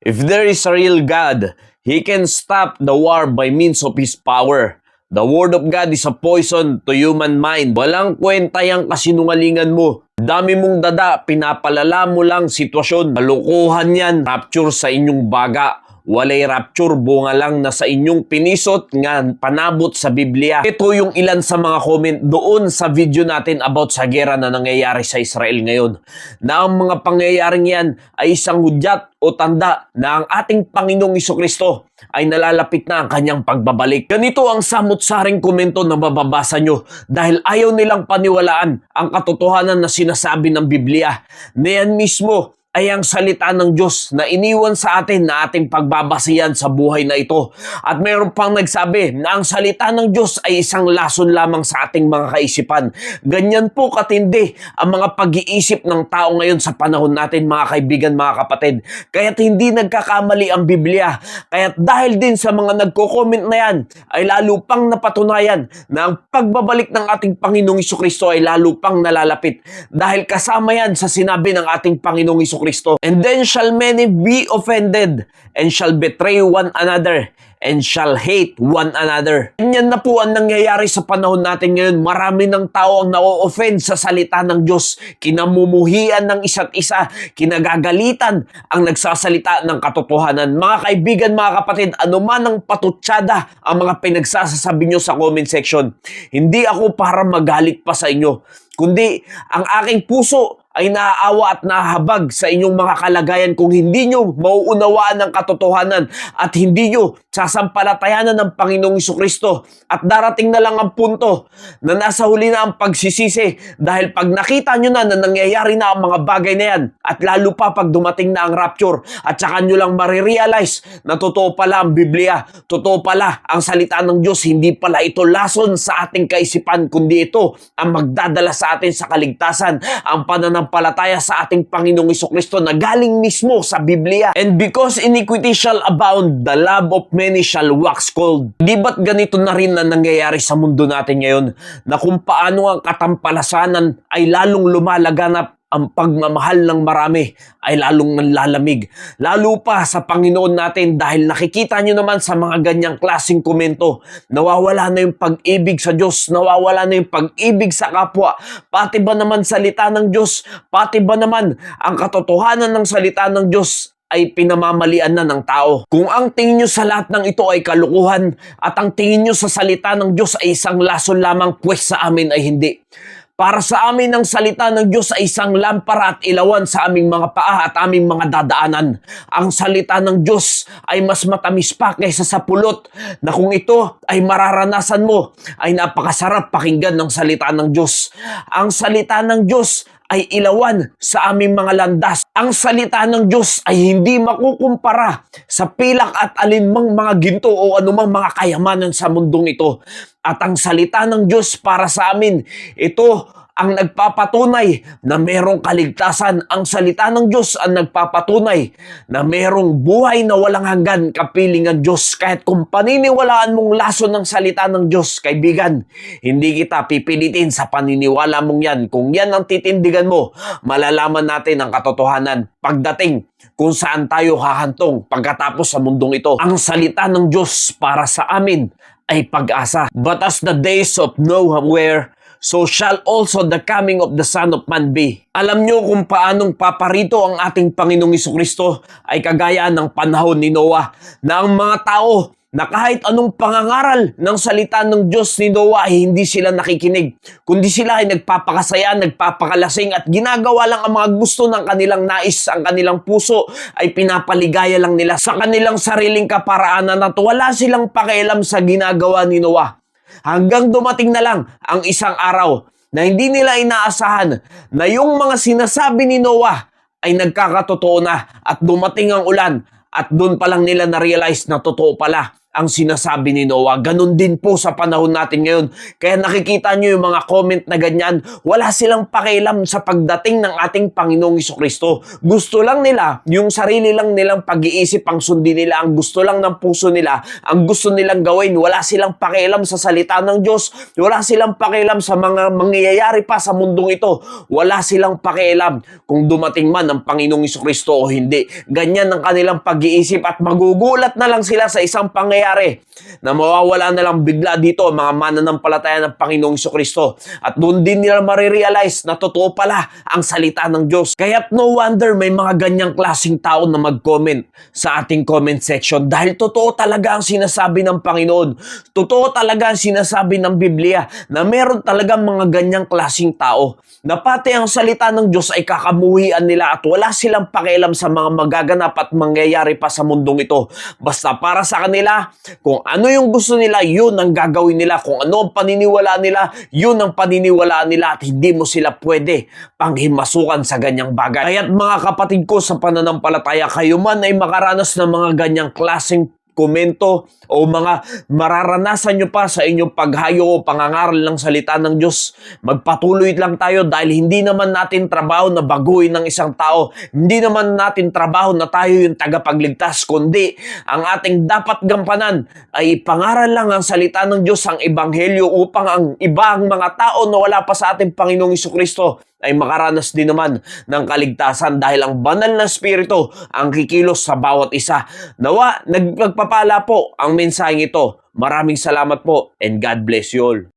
If there is a real God, He can stop the war by means of His power. The Word of God is a poison to human mind. Walang kwenta yung kasinungalingan mo. Dami mong dada, pinapalala mo lang sitwasyon. Kalukuhan yan, rapture sa inyong baga. Walay rapture, bunga lang na sa inyong pinisot nga panabot sa Biblia. Ito yung ilan sa mga comment doon sa video natin about sa gera na nangyayari sa Israel ngayon. Na ang mga pangyayaring yan ay isang hudyat o tanda na ang ating Panginoong Jesucristo ay nalalapit na ang kanyang pagbabalik. Ganito ang samot-saring komento na mababasa nyo dahil ayaw nilang paniwalaan ang katotohanan na sinasabi ng Biblia. Na yan mismo ay ang salita ng Diyos na iniwan sa atin na ating pagbabasihan sa buhay na ito. At mayroon pang nagsabi na ang salita ng Diyos ay isang lason lamang sa ating mga kaisipan. Ganyan po katindi ang mga pag-iisip ng tao ngayon sa panahon natin, mga kaibigan, mga kapatid. Kaya't hindi nagkakamali ang Biblia. Kaya't dahil din sa mga nagko-comment na yan, ay lalo pang napatunayan na ang pagbabalik ng ating Panginoong Jesucristo ay lalo pang nalalapit. Dahil kasama yan sa sinabi ng ating Panginoong Jesucristo. And then shall many be offended, and shall betray one another, and shall hate one another. Ganyan na po ang nangyayari sa panahon natin ngayon. Marami ng tao ang na-offend sa salita ng Diyos. Kinamumuhian ng isa't isa. Kinagagalitan ang nagsasalita ng katotohanan. Mga kaibigan, mga kapatid, anuman ang patutsada ang mga pinagsasasabi nyo sa comment section. Hindi ako para magalit pa sa inyo, kundi ang aking puso ay naaawa at nahabag sa inyong mga kalagayan kung hindi nyo mauunawaan ng katotohanan at hindi nyo sasampalatayanan ng Panginoong Jesucristo. At darating na lang ang punto na nasa huli na ang pagsisisi dahil pag nakita nyo na nangyayari na ang mga bagay na yan at lalo pa pag dumating na ang rapture at saka nyo lang marirealize na totoo pala ang Biblia, totoo pala ang salita ng Diyos, hindi pala ito lason sa ating kaisipan kundi ito ang magdadala sa atin sa kaligtasan, ang pananampalataya sa ating Panginoong Jesucristo na galing mismo sa Biblia. And because iniquity shall abound, the love of many shall wax cold. Di ba't ganito na rin na nangyayari sa mundo natin ngayon na kung paano ang katampalasanan ay lalong lumalaganap, ang pagmamahal ng marami ay lalong nanlalamig. Lalo pa sa Panginoon natin dahil nakikita nyo naman sa mga ganyang klaseng komento, nawawala na yung pag-ibig sa Diyos, nawawala na yung pag-ibig sa kapwa, pati ba naman salita ng Diyos, pati ba naman ang katotohanan ng salita ng Diyos ay pinamamalian na ng tao. Kung ang tingin nyo sa lahat ng ito ay kalukuhan at ang tingin nyo sa salita ng Diyos ay isang lason lamang, pues sa amin ay hindi. Para sa amin ang salita ng Diyos ay isang lampara at ilawan sa aming mga paa at aming mga dadaanan. Ang salita ng Diyos ay mas matamis pa kaysa sa pulot na kung ito ay mararanasan mo ay napakasarap pakinggan ng salita ng Diyos. Ang salita ng Diyos ay ilawan sa aming mga landas. Ang salita ng Diyos ay hindi makukumpara sa pilak at alinmang mga ginto o anumang mga kayamanan sa mundong ito. At ang salita ng Diyos para sa amin, ito ang nagpapatunay na merong kaligtasan. Ang salita ng Diyos ang nagpapatunay na merong buhay na walang hanggan kapiling ang Diyos. Kahit kung paniniwalaan mong lason ng salita ng Diyos, kaibigan, hindi kita pipilitin sa paniniwala mong yan. Kung yan ang titindigan mo, malalaman natin ang katotohanan pagdating kung saan tayo hahantong pagkatapos sa mundong ito. Ang salita ng Diyos para sa amin ay pag-asa. But as the days of Noah were, so shall also the coming of the Son of Man be. Alam nyo kung paanong paparito ang ating Panginoong Jesucristo ay kagaya ng panahon ni Noah na ang mga tao na kahit anong pangangaral ng salita ng Diyos ni Noah ay hindi sila nakikinig, kundi sila ay nagpapakasaya, nagpapakalasing at ginagawa lang ang mga gusto ng kanilang nais, ang kanilang puso ay pinapaligaya lang nila sa kanilang sariling kaparaanan at wala silang pakialam sa ginagawa ni Noah. Hanggang dumating na lang ang isang araw na hindi nila inaasahan na yung mga sinasabi ni Noah ay nagkakatotoo na at dumating ang ulan at doon pa lang nila na-realize na totoo pala ang sinasabi ni Noah. Ganon din po sa panahon natin ngayon. Kaya nakikita nyo yung mga comment na ganyan, wala silang pakialam sa pagdating ng ating Panginoong Jesucristo. Gusto lang nila, yung sarili lang nilang pag-iisip ang sundin nila, ang gusto lang ng puso nila, ang gusto nilang gawin. Wala silang pakialam sa salita ng Diyos. Wala silang pakialam sa mga mangyayari pa sa mundong ito. Wala silang pakialam kung dumating man ang Panginoong Jesucristo o hindi. Ganyan ang kanilang pag-iisip at magugulat na lang sila sa isang pangyayari na mawawala na lang bigla dito ang mga mananampalataya ng Panginoong Jesucristo. At doon din nila marirealize na totoo pala ang salita ng Diyos. Kaya't no wonder may mga ganyang klaseng tao na mag-comment sa ating comment section dahil totoo talaga ang sinasabi ng Panginoon. Totoo talaga ang sinasabi ng Biblia na meron talagang mga ganyang klaseng tao na pati ang salita ng Diyos ay kakamuhian nila at wala silang pakialam sa mga magaganap at mangyayari pa sa mundong ito. Basta para sa kanila, kung ano yung gusto nila, yun ang gagawin nila. Kung ano ang paniniwala nila, yun ang paniniwalaan nila at hindi mo sila pwede panghimasukan sa ganyang bagay. Kaya't mga kapatid ko sa pananampalataya, kayo man ay makaranas ng mga ganyang klaseng komento o mga mararanasan nyo pa sa inyong paghayo o pangangaral ng salita ng Diyos, magpatuloy lang tayo dahil hindi naman natin trabaho na baguhin ng isang tao. Hindi naman natin trabaho na tayo yung tagapagligtas, kundi ang ating dapat gampanan ay pangaral lang ang salita ng Diyos, ang ebanghelyo, upang ang ibang mga tao na wala pa sa ating Panginoong Jesucristo ay makaranas din naman ng kaligtasan dahil ang banal na spirito ang kikilos sa bawat isa. Nawa, nagpagpapala po ang mensaheng ito. Maraming salamat po and God bless you all.